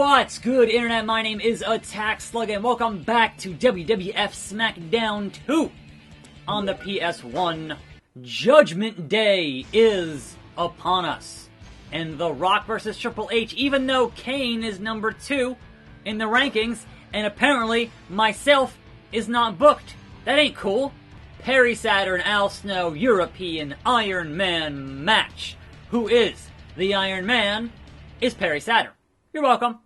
What's good, Internet? My name is attackslug, and welcome back to WWF SmackDown 2 on the PS1. Judgment Day is upon us, and The Rock versus Triple H, even though Kane is number 2 in the rankings, and apparently myself is not booked. That ain't cool. Perry Saturn, Al Snow, European Iron Man match. Who is the Iron Man? Is Perry Saturn. You're welcome.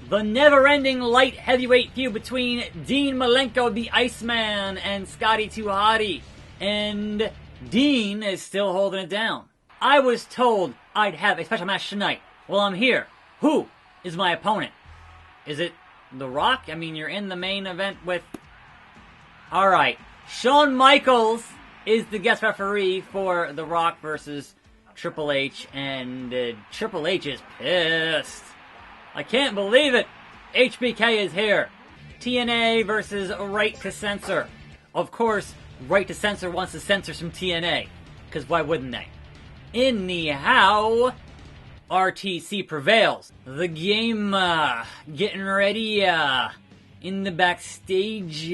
The never-ending light heavyweight feud between Dean Malenko, the Iceman, and Scotty 2 Hotty. And Dean is still holding it down. I was told I'd have a special match tonight. Well, I'm here. Who is my opponent? Is it The Rock? I mean, you're in the main event with... Alright. Shawn Michaels is the guest referee for The Rock versus Triple H, and Triple H is pissed. I can't believe it. HBK is here. TNA versus Right to Censor. Of course, Right to Censor wants to censor some TNA, because why wouldn't they? Anyhow, RTC prevails. The game, getting ready, in the backstage,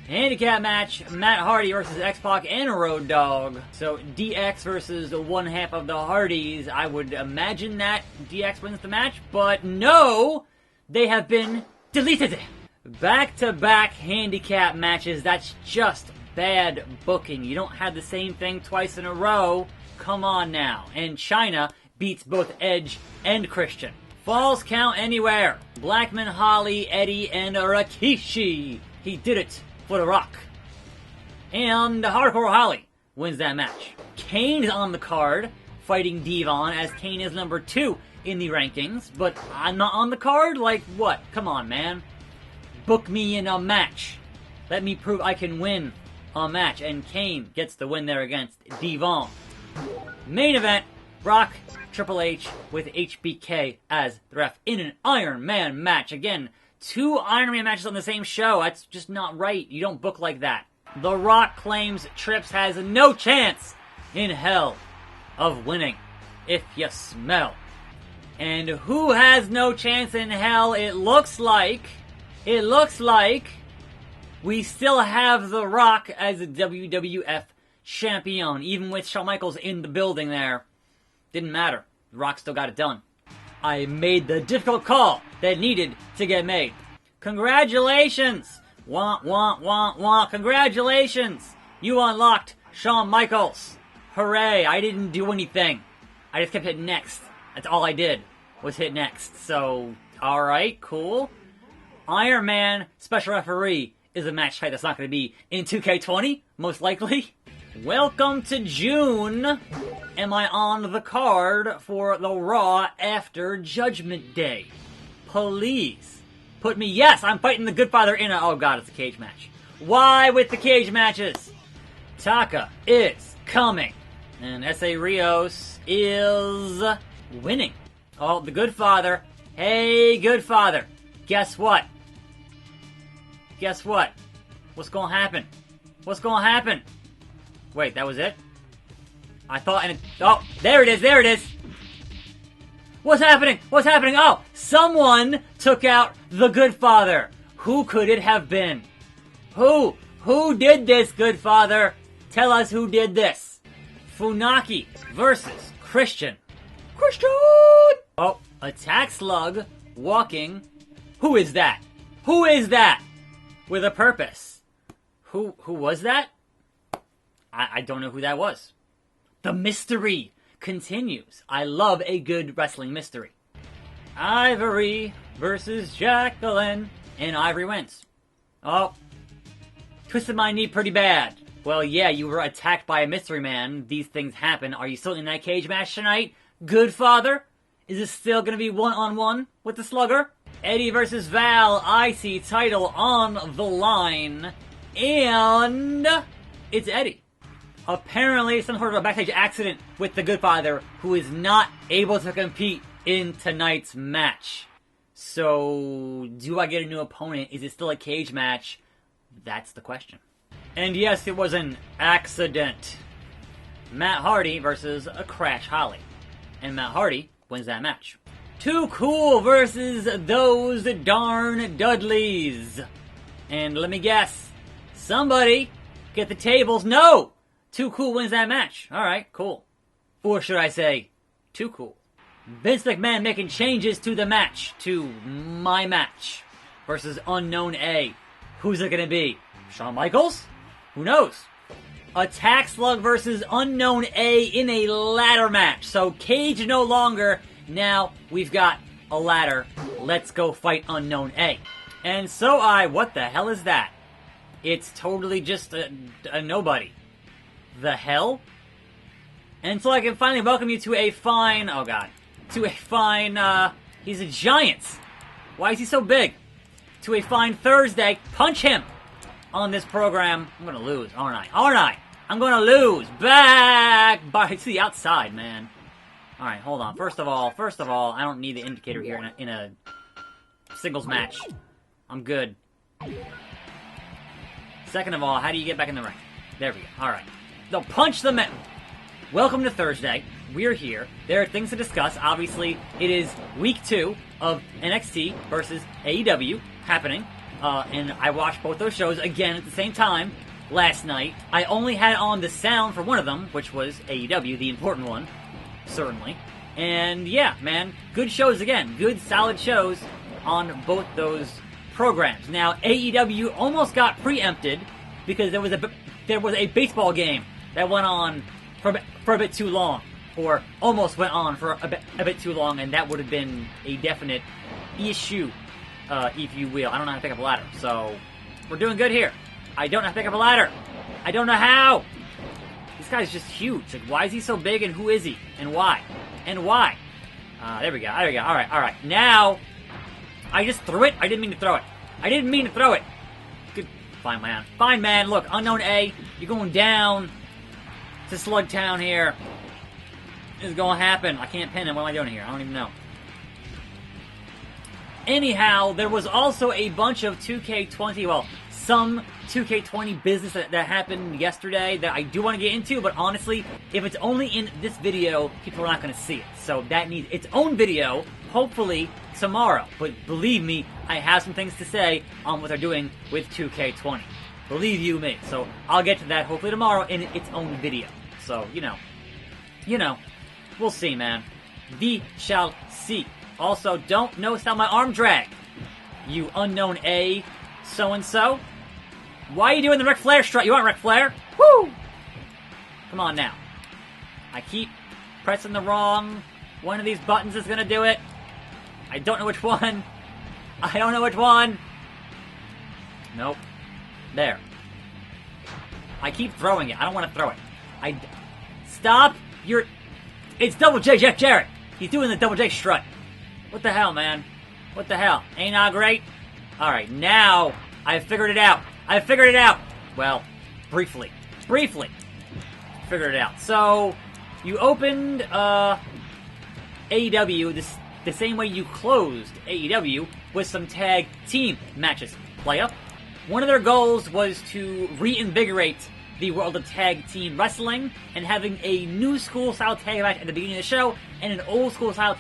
handicap match, Matt Hardy versus X-Pac and Road Dogg. So DX versus one half of the Hardys. I would imagine that DX wins the match, but no! They have been deleted. Back-to-back handicap matches, that's just bad booking. You don't have the same thing twice in a row. Come on now. And China beats both Edge and Christian. Falls count anywhere. Blackman, Holly, Eddie, and Rikishi. He did it for The Rock. And Hardcore Holly wins that match. Kane is on the card, fighting Devon, as Kane is number 2 in the rankings. But I'm not on the card? Like what? Come on, man. Book me in a match. Let me prove I can win a match. And Kane gets the win there against Devon. Main event, Rock, Triple H with HBK as the ref in an Iron Man match. Again, 2 Iron Man matches on the same show. That's just not right. You don't book like that. The Rock claims Trips has no chance in hell of winning, if you smell. And who has no chance in hell? It looks like we still have The Rock as a WWF champion, even with Shawn Michaels in the building there. Didn't matter. The Rock still got it done. I made the difficult call that needed to get made. Congratulations! Wah, wah, wah, wah. Congratulations! You unlocked Shawn Michaels. Hooray, I didn't do anything. I just kept hitting next. That's all I did, was hit next. So, alright, cool. Iron Man Special Referee is a match type that's not going to be in 2K20, most likely. Welcome to June. Am I on the card for the Raw after Judgment Day? Please put me. Yes, I'm fighting the Good Father in a... Oh god, it's a cage match. Why with the cage matches? Taka is coming. And S.A. Rios is winning. Oh, the Good Father. Hey, Good Father. Guess what? Guess what? What's gonna happen? What's gonna happen? Wait, that was it? I thought, and it, oh, there it is, there it is! What's happening? What's happening? Oh, someone took out the Good Father. Who could it have been? Who? Who did this, Good Father? Tell us who did this. Funaki versus Christian. Christian! Oh, attackslug walking. Who is that? Who is that? With a purpose. Who was that? I don't know who that was. The mystery continues. I love a good wrestling mystery. Ivory versus Jacqueline. And Ivory wins. Oh. Twisted my knee pretty bad. Well, yeah, you were attacked by a mystery man. These things happen. Are you still in that cage match tonight? Good Father? Is it still going to be one-on-one with the Slugger? Eddie versus Val. IC title on the line. And it's Eddie. Apparently, some sort of a backstage accident with the Good Father, who is not able to compete in tonight's match. So, do I get a new opponent? Is it still a cage match? That's the question. And yes, it was an accident. Matt Hardy versus a Crash Holly. And Matt Hardy wins that match. Too Cool versus those darn Dudleys. And let me guess, somebody get the tables. No! Too Cool wins that match. Alright, cool. Or should I say, Too Cool. Vince McMahon making changes to the match, to my match, versus Unknown A. Who's it gonna be? Shawn Michaels? Who knows? Attackslug versus Unknown A in a ladder match. So cage no longer. Now we've got a ladder. Let's go fight Unknown A. And so what the hell is that? It's totally just a nobody. The hell? And so I can finally welcome you to a fine, oh god, to a fine, he's a giant. Why is he so big? To a fine Thursday. Punch him on this program. I'm gonna lose, aren't I? Aren't I? I'm gonna lose. Back by to the outside, man. Alright, hold on. First of all, I don't need the indicator here in a singles match. I'm good. Second of all, how do you get back in the ring? There we go. Alright. So punch the man. Welcome to Thursday. We're here. There are things to discuss. Obviously, it is week 2 of NXT versus AEW happening. And I watched both those shows again at the same time last night. I only had on the sound for one of them, which was AEW, the important one. Certainly. And yeah, man, good shows again. Good, solid shows on both those programs. Now, AEW almost got preempted because there was a baseball game that went on for a bit too long. Or almost went on for a bit too long, and that would have been a definite issue, if you will. I don't know how to pick up a ladder, so we're doing good here. I don't know how to pick up a ladder. I don't know how. This guy's just huge. Like, why is he so big, and who is he? And why? And why? There we go. There we go. Alright, alright. Now, I just threw it. I didn't mean to throw it. I didn't mean to throw it. Good. Fine, man. Fine, man. Look, Unknown A, you're going down to Slug Town here. This is going to happen. I can't pin him. What am I doing here? I don't even know. Anyhow, there was also a bunch of 2K20, well, some 2K20 business that happened yesterday that I do want to get into, but honestly, if it's only in this video, people are not going to see it. So that needs its own video, hopefully tomorrow. But believe me, I have some things to say on what they're doing with 2K20. Believe you me. So I'll get to that hopefully tomorrow in its own video. So, you know, we'll see, man. We shall see. Also, don't notice how my arm dragged. You Unknown A so-and-so. Why are you doing the Ric Flair strut? You want Ric Flair? Woo! Come on now. I keep pressing the wrong. One of these buttons is gonna do it. I don't know which one. I don't know which one. Nope. There. I keep throwing it. I don't want to throw it. Stop! It's Double J Jeff Jarrett. He's doing the Double J strut. What the hell, man? What the hell? Ain't I great? Alright, now I figured it out. I figured it out. Well, briefly. Briefly. Figured it out. So, you opened AEW the same way you closed AEW with some tag team matches. Playa. One of their goals was to reinvigorate the world of tag team wrestling and having a new school style tag match at the beginning of the show and an old school style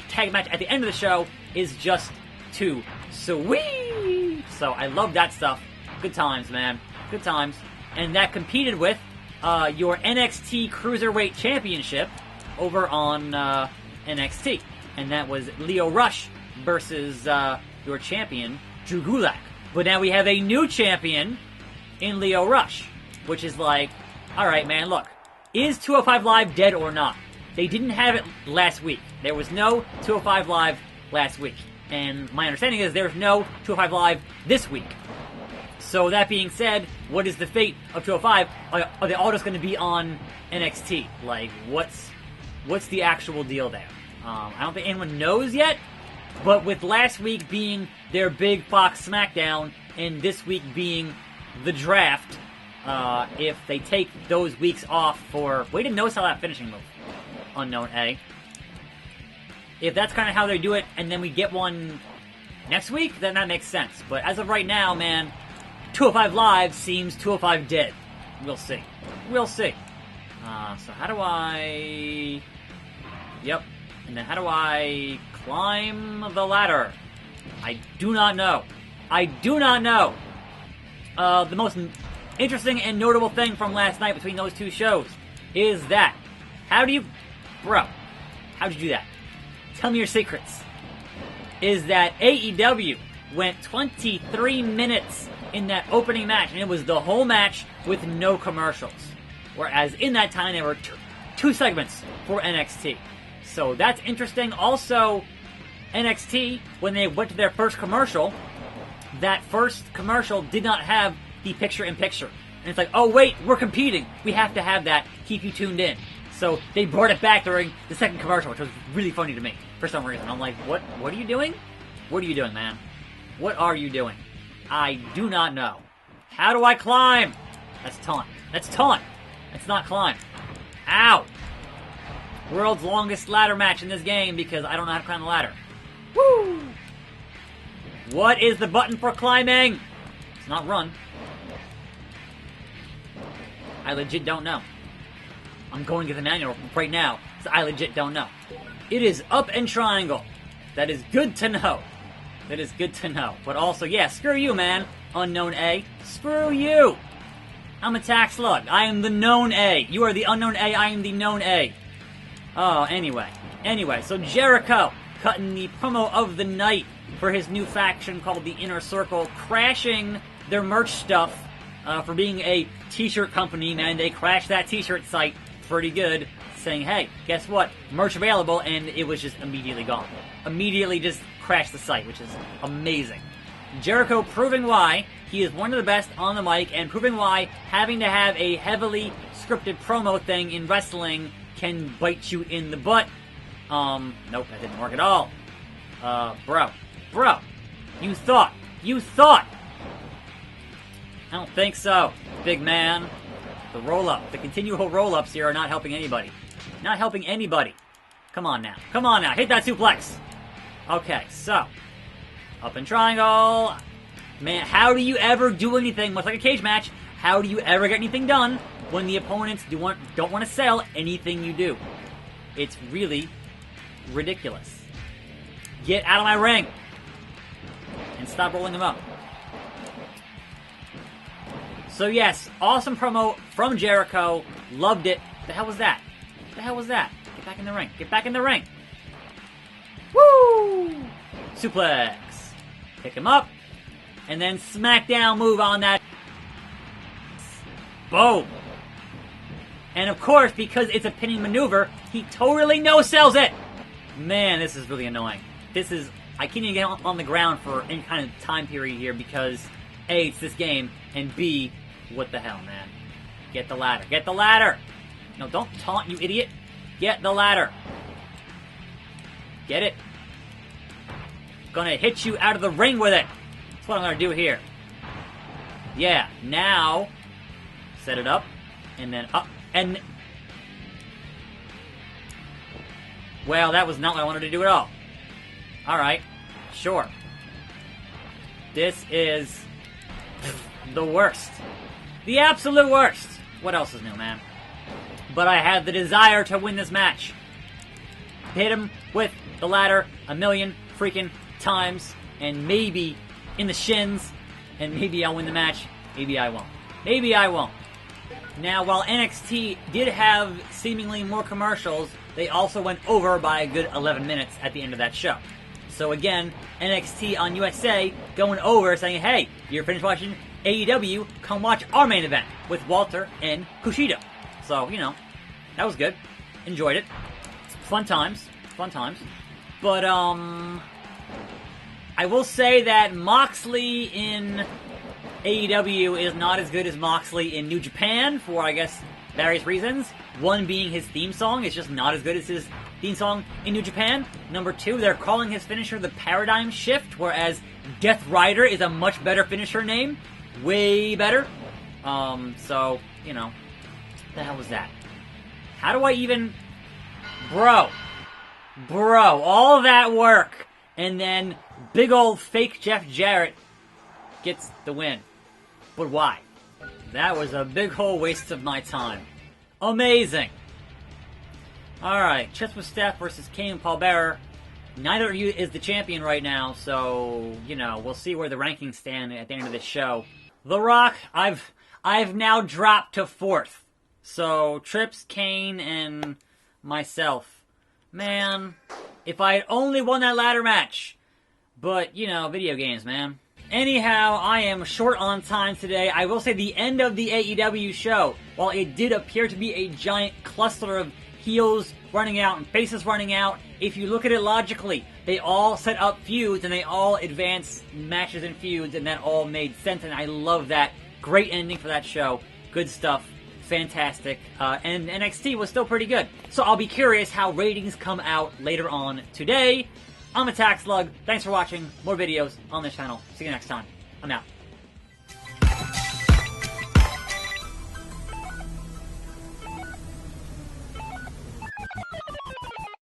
tag match at the end of the show is just too sweet. So I love that stuff. Good times, man. Good times. And that competed with your NXT Cruiserweight Championship over on NXT. And that was Lio Rush versus your champion, Drew Gulak. But now we have a new champion in Lio Rush. Which is like, alright man, look. Is 205 Live dead or not? They didn't have it last week. There was no 205 Live last week. And my understanding is there's no 205 Live this week. So that being said, what is the fate of 205? Are they all just going to be on NXT? Like, what's the actual deal there? I don't think anyone knows yet. But with last week being their big Fox SmackDown, and this week being the draft, if they take those weeks off for... Way to no-sell that finishing move, Unknown A. If that's kind of how they do it, and then we get one next week, then that makes sense. But as of right now, man, 205 Live seems 205 dead. We'll see. We'll see. So how do I... Yep. And then how do I climb the ladder? I do not know. I do not know. The most interesting and notable thing from last night between those two shows is that, how do you... Bro, how'd you do that? Tell me your secrets. Is that AEW went 23 minutes in that opening match, and it was the whole match with no commercials. Whereas in that time, there were two segments for NXT. So that's interesting. Also, NXT, when they went to their first commercial, that first commercial did not have the picture-in-picture. And it's like, oh wait, we're competing. We have to have that. Keep you tuned in. So they brought it back during the second commercial, which was really funny to me for some reason. I'm like, what are you doing? What are you doing, man? What are you doing? I do not know. How do I climb? That's taunt. That's taunt. That's not climb. Ow! World's longest ladder match in this game because I don't know how to climb the ladder. Woo! What is the button for climbing? It's not run. I legit don't know. I'm going to the manual right now, so I legit don't know. It is up and triangle. That is good to know. That is good to know. But also, yeah, screw you, man. Unknown A. Screw you! I'm attackslug. I am the known A. You are the unknown A. I am the known A. Oh, anyway. Anyway, so Jericho cutting the promo of the night for his new faction called the Inner Circle, crashing their merch stuff for being a t-shirt company, man. They crashed that t-shirt site pretty good, saying, hey, guess what? Merch available, and it was just immediately gone. Immediately just crashed the site, which is amazing. Jericho proving why he is one of the best on the mic, and proving why having to have a heavily scripted promo thing in wrestling can bite you in the butt. Nope, that didn't work at all. Bro, you thought. I don't think so, big man. The roll-up, the continual roll-ups here are not helping anybody. Not helping anybody. Come on now, hit that suplex. Okay, so, up in triangle. Man, how do you ever do anything, much like a cage match, how do you ever get anything done when the opponents don't want to sell anything you do? It's really ridiculous. Get out of my ring! And stop rolling them up. So yes, awesome promo from Jericho. Loved it. The hell was that? The hell was that? Get back in the ring. Get back in the ring. Woo! Suplex. Pick him up. And then SmackDown move on that. Boom. And of course, because it's a pinning maneuver, he totally no-sells it. Man, this is really annoying. I can't even get on the ground for any kind of time period here because A, it's this game, and B, what the hell, man? Get the ladder. Get the ladder! No, don't taunt, you idiot. Get the ladder. Get it? Gonna hit you out of the ring with it. That's what I'm gonna do here. Yeah, now, set it up, and then up, and... Well, that was not what I wanted to do at all. Alright, sure. This is the worst. The absolute worst. What else is new, man? But I have the desire to win this match. Hit him with the ladder a million freaking times, and maybe in the shins, and maybe I'll win the match. Maybe I won't. Maybe I won't. Now, while NXT did have seemingly more commercials, they also went over by a good 11 minutes at the end of that show. So again, NXT on USA going over saying, hey, you're finished watching AEW, come watch our main event with Walter and Kushida. So, you know, that was good. Enjoyed it. Fun times. Fun times. But, I will say that Moxley in AEW is not as good as Moxley in New Japan for, I guess, various reasons. One being his theme song is just not as good as his theme song in New Japan. Number two, they're calling his finisher the Paradigm Shift, whereas Death Rider is a much better finisher name. Way better. So, you know, what the hell was that? How do I even... Bro, all that work, and then big old fake Jeff Jarrett gets the win. But why? That was a big whole waste of my time. Amazing. Alright, Chips with Steph versus Kane and Paul Bearer. Neither of you is the champion right now, so, you know, we'll see where the rankings stand at the end of this show. The Rock, I've now dropped to 4th. So, Trips, Kane, and myself. Man, if I had only won that ladder match. But, you know, video games, man. Anyhow, I am short on time today. I will say the end of the AEW show, while it did appear to be a giant cluster of heels running out and faces running out, if you look at it logically, they all set up feuds and they all advanced matches and feuds, and that all made sense, and I love that. Great ending for that show. Good stuff. Fantastic. And NXT was still pretty good. So I'll be curious how ratings come out later on today. I'm attackslug. Thanks for watching. More videos on this channel. See you next time. I'm out.